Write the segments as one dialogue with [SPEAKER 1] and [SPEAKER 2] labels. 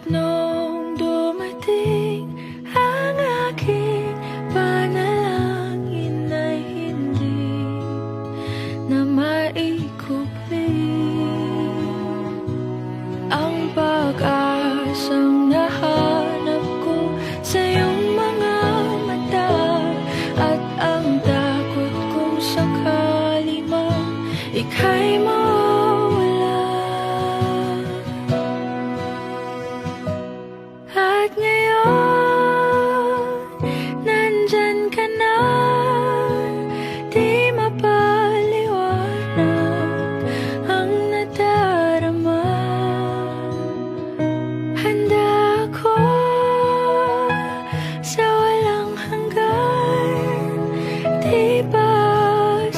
[SPEAKER 1] nung dumating ang aking panalangin ay hindi na maikupli ang pag-asang nahanap ko sa iyong mga mata at ang takot kung sakali man ika'y mawala. At ngayon, nandyan ka na, di mapaliwanag ang nadarama. Handa ako sa walang hanggan, di basahin,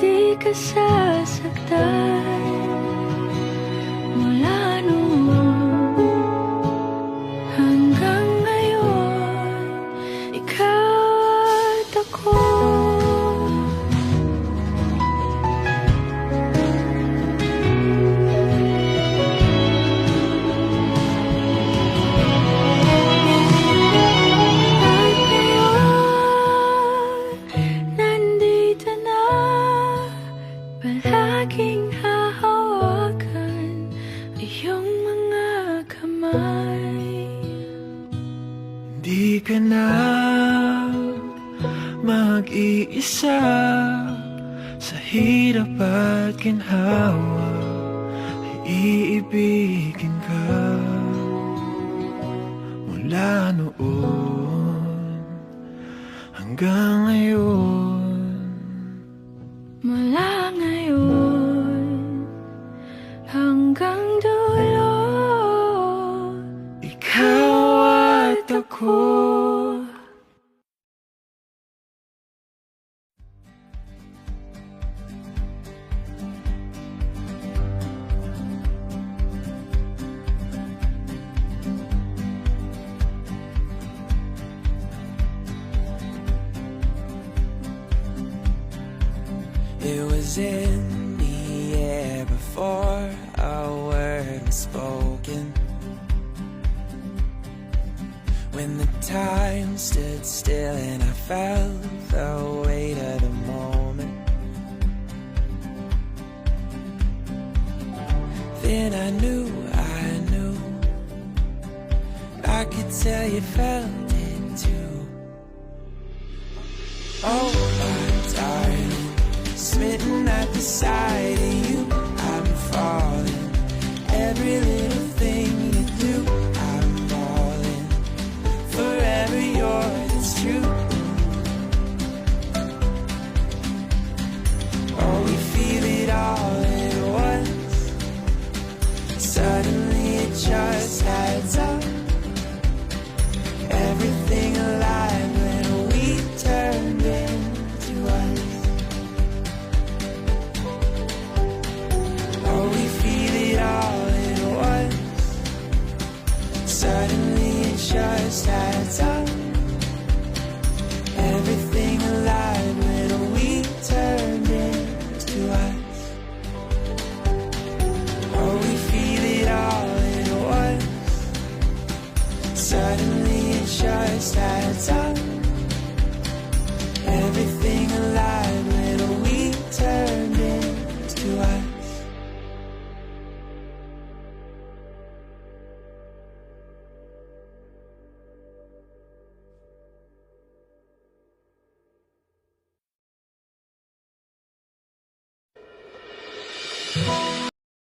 [SPEAKER 1] di ka sasaktan. Mula noon hanggang ngayon, ikaw at ako. At ngayon, nandito na, palaging hahawakan iyong mga kamay.
[SPEAKER 2] Di ka na mag-iisa sa hirap at ginhawa, ay iibigin ka. Mula noon hanggang ngayon,
[SPEAKER 1] Mula ngayon hanggang dulo,
[SPEAKER 2] ikaw at ako.
[SPEAKER 3] It was in the air before a word was spoken, when the time stood still and I felt the weight of the moment. Then I knew I could tell you felt it too. Oh, my darling, smitten at the sight,